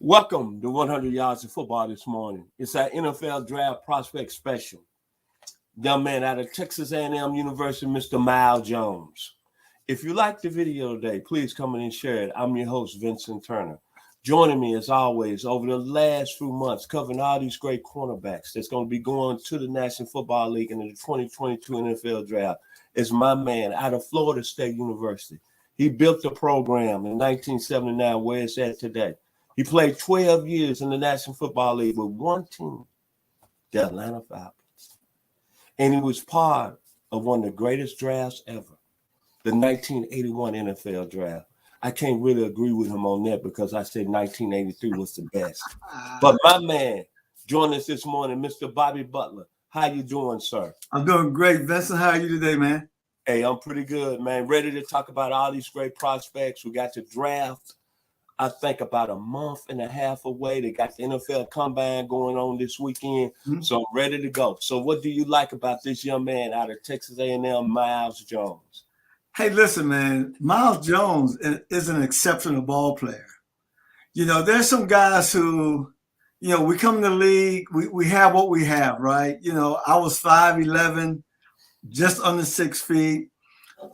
Welcome to 100 Yards of Football this morning. It's our NFL Draft Prospect Special. Young man out of Texas A&M University, Mr. Myles Jones. If you like the video today, please come in and share it. I'm your host, Vincent Turner. Joining me, as always, over the last few months, covering all these great cornerbacks that's going to be going to the National Football League and the 2022 NFL Draft, is my man out of Florida State University. He built the program in 1979 where it's at today. He played 12 years in the National Football League with one team, the Atlanta Falcons. And he was part of one of the greatest drafts ever, the 1981 NFL Draft. I can't really agree with him on that because I said 1983 was the best. But my man joined us this morning, Mr. Bobby Butler. How you doing, sir? I'm doing great, Vincent. How are you today, man? Hey, I'm pretty good, man. Ready to talk about all these great prospects. We got the draft, I think, about a month and a half away. They got the NFL Combine going on this weekend, so I'm ready to go. So what do you like about this young man out of Texas A&M, Myles Jones? Hey, listen, man, Myles Jones is an exceptional ball player. You know, there's some guys who, you know, we come in the league, we have what we have, right? You know, I was 5'11", just under 6 feet,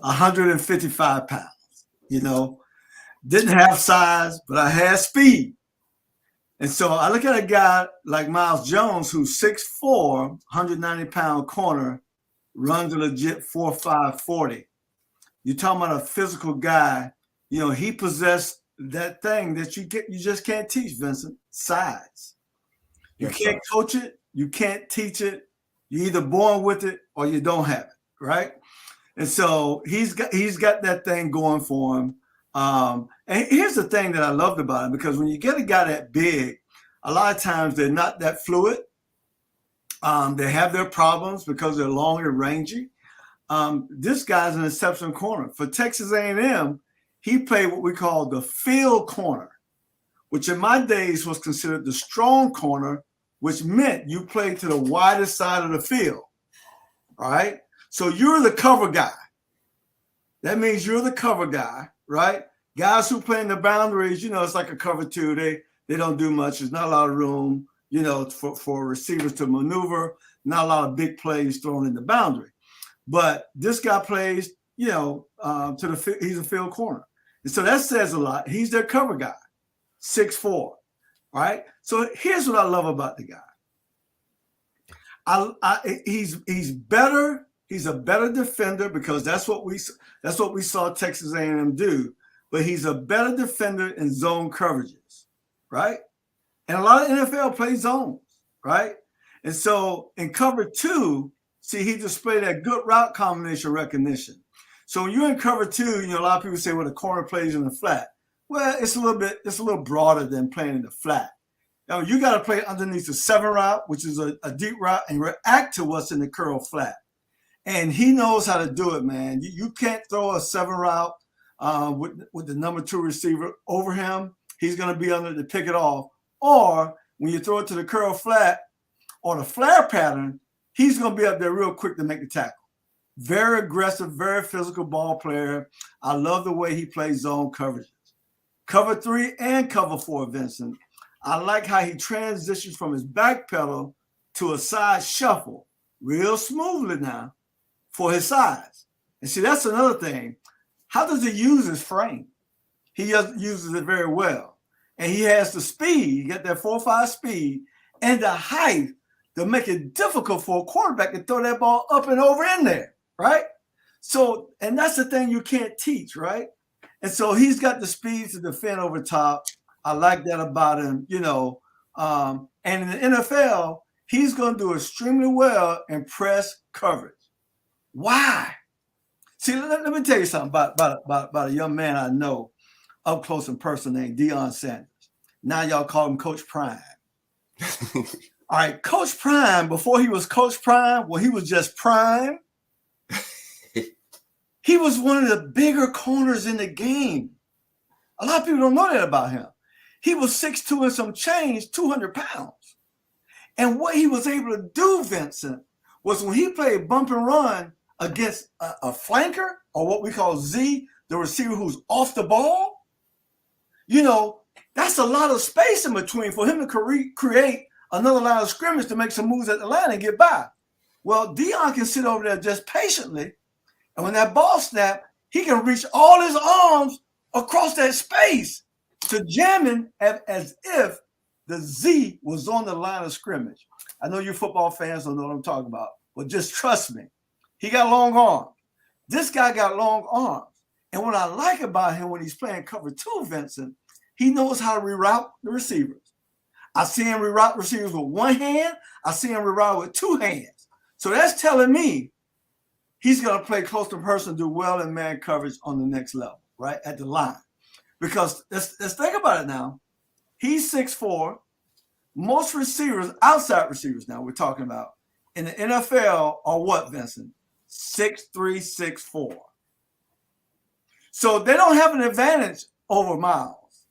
155 pounds, you know. Didn't have size, but I had speed. And so I look at a guy like Myles Jones, who's 6'4", 190-pound corner, runs a legit 4.5 40. You're talking about a physical guy. You know, he possessed that thing that you just can't teach, Vincent, size. You can't coach it. You can't teach it. You're either born with it or you don't have it, right? And so he's got that thing going for him. And here's the thing that I loved about him, because when you get a guy that big, a lot of times they're not that fluid. They have their problems because they're long and rangy. This guy's an exceptional corner. For Texas A&M, he played what we call the field corner, which in my days was considered the strong corner, which meant you played to the widest side of the field, all right? So you're the cover guy. That means you're the cover guy, right? Guys who play in the boundaries, you know, it's like a cover two. They don't do much. There's not a lot of room, you know, for receivers to maneuver. Not a lot of big plays thrown in the boundary. But this guy plays, you know, he's a field corner. And so that says a lot. He's their cover guy, 6'4", right? So here's what I love about the guy. He's better. He's a better defender because that's what we saw Texas A&M do. But he's a better defender in zone coverages, right? And a lot of NFL play zones, right? And so in cover two, see, he displayed that good route combination recognition. So when you're in cover two, you know, a lot of people say, well, the corner plays in the flat. Well, it's a little broader than playing in the flat. Now, you got to play underneath the 7 route, which is a deep route, and react to what's in the curl flat. And he knows how to do it, man. You can't throw a 7 route with the number 2 receiver over him. He's going to be under to pick it off. Or when you throw it to the curl flat or the flare pattern, he's going to be up there real quick to make the tackle. Very aggressive, very physical ball player. I love the way he plays zone coverages. Cover 3 and cover 4, Vincent. I like how he transitions from his back pedal to a side shuffle real smoothly now for his size. And see, that's another thing. How does he use his frame? He uses it very well. And he has the speed. You get that 4.5 speed and the height to make it difficult for a quarterback to throw that ball up and over in there, right? So, and that's the thing you can't teach, right? And so he's got the speed to defend over top. I like that about him, you know. And in the NFL, he's going to do extremely well in press coverage. Why? See, let me tell you something about a young man I know up close and personal named Deion Sanders. Now y'all call him Coach Prime. All right, Coach Prime, before he was Coach Prime, well, he was just Prime. He was one of the bigger corners in the game. A lot of people don't know that about him. He was 6'2" and some change, 200 pounds. And what he was able to do, Vincent, was when he played bump and run against a flanker, or what we call Z, the receiver who's off the ball, you know, That's a lot of space in between for him to create another line of scrimmage to make some moves at the line and get by. Well, Deion can sit over there just patiently, and when that ball snaps, he can reach all his arms across that space to jam him as if the Z was on the line of scrimmage. I know you football fans don't know what I'm talking about, but just trust me. He got long arms. This guy got long arms. And what I like about him when he's playing cover 2, Vincent, he knows how to reroute the receivers. I see him reroute receivers with one hand. I see him reroute with 2 hands. So that's telling me he's going to play close to person, do well in man coverage on the next level, right, at the line. Because let's think about it now. He's 6'4". Most receivers, outside receivers now we're talking about, in the NFL are what, Vincent? 6'3", 6'4". So they don't have an advantage over Myles.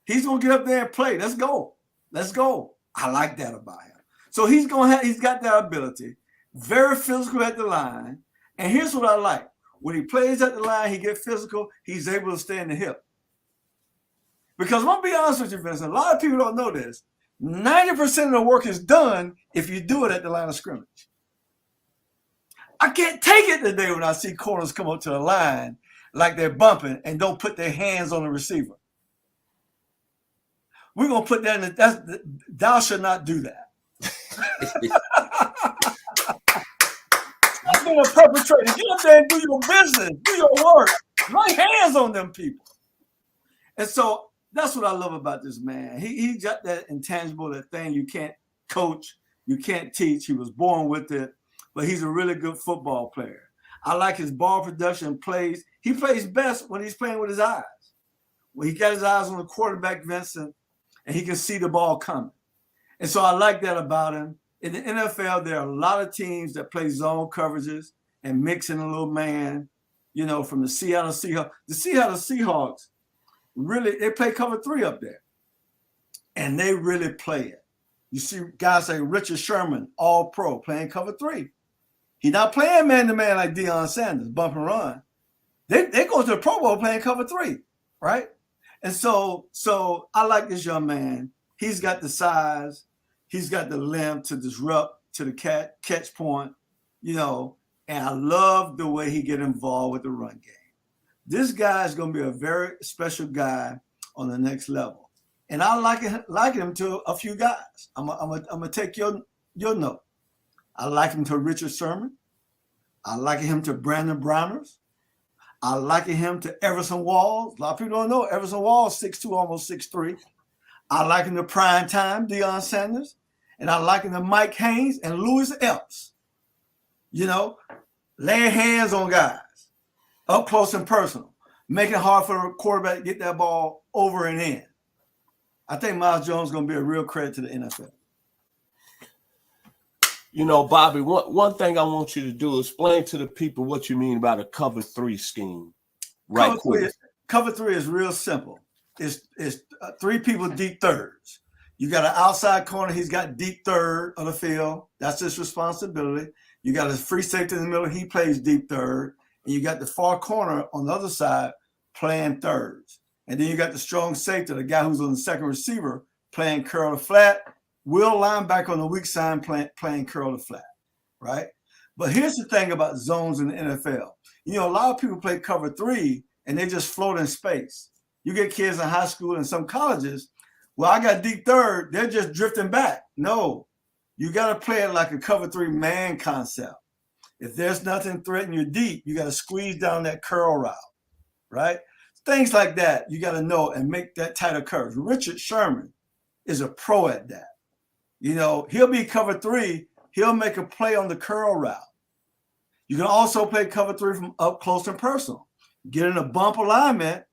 He's going to get up there and play. Let's go. Let's go. I like that about him. So he's got that ability. Very physical at the line. And here's what I like. When he plays at the line, he gets physical. He's able to stay in the hip. Because I'm going to be honest with you, Vincent, a lot of people don't know this. 90% of the work is done if you do it at the line of scrimmage. I can't take it today when I see corners come up to the line like they're bumping and don't put their hands on the receiver. We're going to put that in thou shalt not do that. Stop being a perpetrator. Get up there and do your business. Do your work. Lay hands on them people. And so that's what I love about this man. He got that intangible, that thing you can't coach, you can't teach. He was born with it, but he's a really good football player. I like his ball production plays. He plays best when he's playing with his eyes. When he got his eyes on the quarterback, Vincent, and he can see the ball coming. And so I like that about him. In the NFL, there are a lot of teams that play zone coverages and mix in a little man, from the Seattle Seahawks. The Seattle Seahawks, really, they play cover 3 up there. And they really play it. You see guys like Richard Sherman, all pro, playing cover 3. He's not playing man-to-man like Deion Sanders, bump and run. They go to the Pro Bowl playing cover 3, right? And so I like this young man. He's got the size. He's got the length to disrupt to the catch point, and I love the way he get involved with the run game. This guy is going to be a very special guy on the next level. And I like him to a few guys. I'm gonna take your note. I like him to Richard Sherman. I like him to Brandon Browners. I like him to Everson Walls. A lot of people don't know Everson Walls, 6'2", almost 6'3". I like him to Prime Time, Deion Sanders. And I like him to Mike Haynes and Louis Epps. Laying hands on guys, up close and personal, making it hard for the quarterback to get that ball over and in. I think Myles Jones is going to be a real credit to the NFL. Bobby, one thing I want you to do is explain to the people what you mean by the cover 3 scheme. Right. Cover 3 is real simple. It's 3 people deep thirds. You got an outside corner. He's got deep third of the field. That's his responsibility. You got a free safety in the middle. He plays deep third. And you got the far corner on the other side playing thirds. And then you got the strong safety, the guy who's on the second receiver, playing curl to flat. Will linebacker on the weak side playing curl to flat, right? But here's the thing about zones in the NFL. A lot of people play cover 3 and they just float in space. You get kids in high school and some colleges, well, I got deep third, they're just drifting back. No, you got to play it like a cover 3 man concept. If there's nothing threatening you deep, you got to squeeze down that curl route, right? Things like that you got to know and make that tighter coverage. Richard Sherman is a pro at that. He'll be cover 3. He'll make a play on the curl route. You can also play cover 3 from up close and personal. Get in a bump alignment,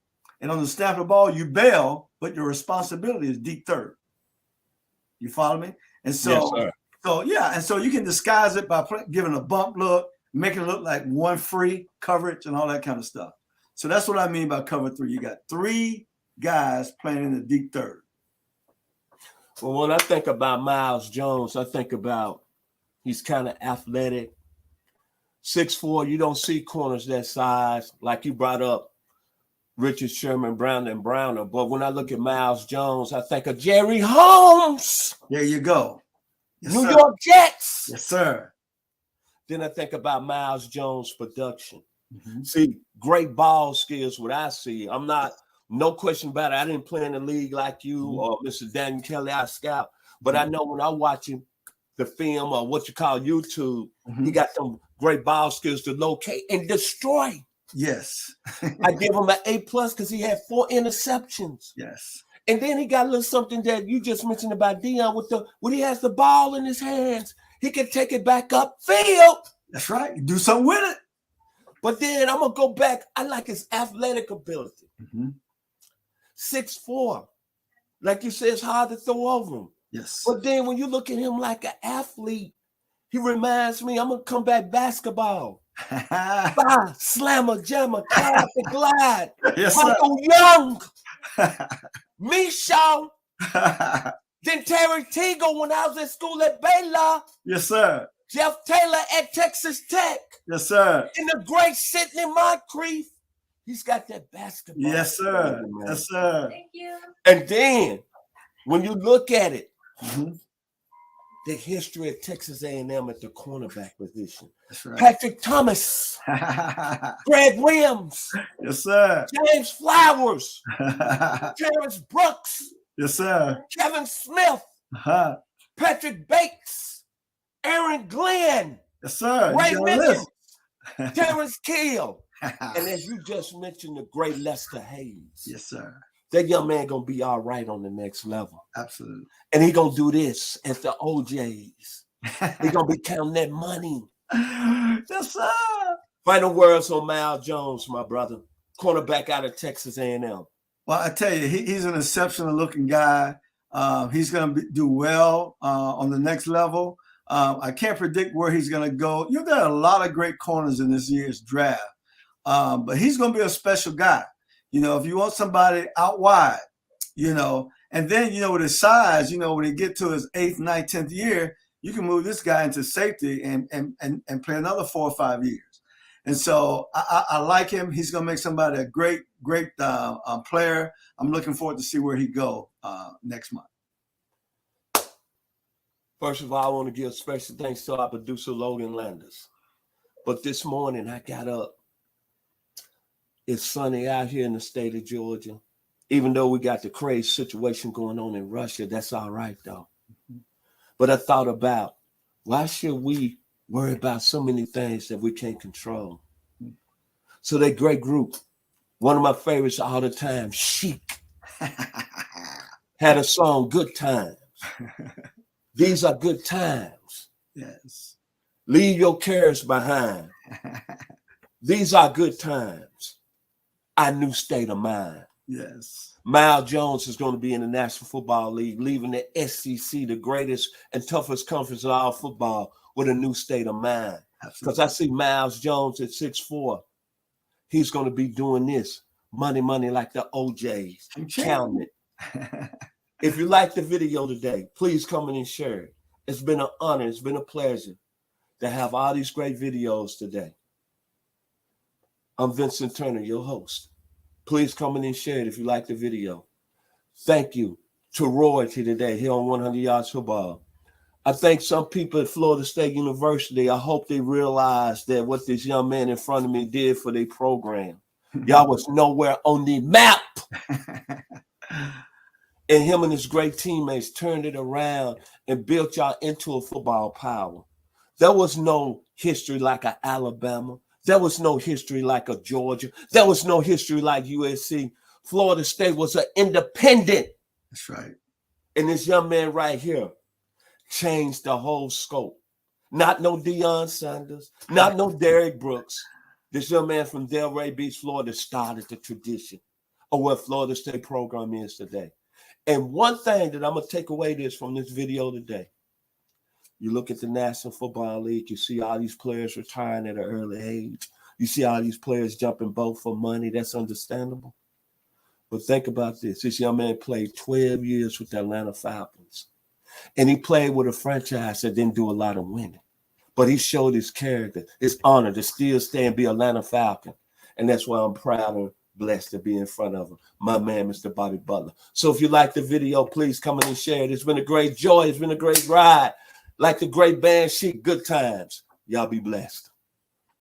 and on the snap of the ball, you bail, but your responsibility is deep third. You follow me? And so, yes, sir. And so you can disguise it by giving a bump look, making it look like one free coverage and all that kind of stuff. So that's what I mean by cover 3. You got 3 guys playing in the deep third. Well, when I think about Myles Jones, I think about he's kind of athletic. 6'4", you don't see corners that size. Like you brought up, Richard Sherman, Brown and Browner. But when I look at Myles Jones, I think of Jerry Holmes. There you go. Yes, New sir. York Jets. Yes, sir. Then I think about Myles Jones' production. Mm-hmm. See, great ball skills, what I see. I'm not, no question about it. I didn't play in the league like you or Mr. Daniel Kelly, I scout. But I know when I'm watching the film or what you call YouTube, he got some great ball skills to locate and destroy. Yes. I give him an A+ because he had 4 interceptions. Yes. And then he got a little something that you just mentioned about Deion when he has the ball in his hands, he can take it back upfield. That's right. Do something with it. But then I'm gonna go back. I like his athletic ability. 6'4". Like you said, it's hard to throw over him. Yes. But then when you look at him like an athlete, he reminds me, I'm gonna come back basketball. Slammer, jammer, clap and glide. Yes, Michael Young, Michelle, then Terry Teagle when I was in school at Baylor. Yes, sir. Jeff Taylor at Texas Tech. Yes, sir. And the great Sidney Moncrief. He's got that basketball. Yes, sir. Yes, sir. Thank you. And then when you look at it, the history of Texas A&M at the cornerback position. That's right. Patrick Thomas, Greg Williams, yes, sir. James Flowers, Terrence Brooks, yes, sir. Kevin Smith, Patrick Bates, Aaron Glenn, yes, sir. Ray Mitchell, Terrence Kill, and as you just mentioned, the great Lester Hayes. Yes, sir. That young man gonna be all right on the next level. Absolutely. And he gonna do this as the OJs. He gonna be counting that money. Yes, sir. Final words on Myles Jones, my brother. Cornerback out of Texas A&M. Well, I tell you, he's an exceptional looking guy. He's going to do well on the next level. I can't predict where he's going to go. You've got a lot of great corners in this year's draft, but he's going to be a special guy. You know, if you want somebody out wide, you know, and then, you know, with his size, you know, when he get to his 8th, 9th, 10th year, you can move this guy into safety and play another 4 or 5 years. And so I like him. He's going to make somebody a great player. I'm looking forward to see where he go next month. First of all, I want to give special thanks to our producer, Logan Landers. But this morning I got up. It's sunny out here in the state of Georgia. Even though we got the crazy situation going on in Russia, that's all right, though. But I thought about, why should we worry about so many things that we can't control? So that great group, one of my favorites all the time, Chic, had a song, Good Times. These are good times. Yes. Leave your cares behind. These are good times. Our new state of mind. Yes. Myles Jones is going to be in the National Football League, leaving the SEC, the greatest and toughest conference of all football, with a new state of mind. Because I see Myles Jones at 6'4". He's going to be doing this. Money like the OJs. Counting it. If you like the video today, please come in and share it. It's been an honor. It's been a pleasure to have all these great videos today. I'm Vincent Turner, your host. Please come in and share it if you like the video. Thank you to Royalty today here on 100 Yards Football. I thank some people at Florida State University. I hope they realize that what this young man in front of me did for their program. Y'all was nowhere on the map. And him and his great teammates turned it around and built y'all into a football power. There was no history like a Alabama. There was no history like a Georgia. There was no history like USC. Florida State was an independent. That's right. And this young man right here changed the whole scope. Not no Deion Sanders, not no Derrick Brooks. This young man from Delray Beach, Florida, started the tradition of what Florida State program is today. And one thing that I'm going to take away from this video today, you look at the National Football League, you see all these players retiring at an early age. You see all these players jumping boat for money. That's understandable. But think about this. This young man played 12 years with the Atlanta Falcons. And he played with a franchise that didn't do a lot of winning. But he showed his character, his honor to still stay and be Atlanta Falcon. And that's why I'm proud of blessed to be in front of him. My man, Mr. Bobby Butler. So if you like the video, please come in and share it. It's been a great joy. It's been a great ride. Like the great band Chic, good times. Y'all be blessed.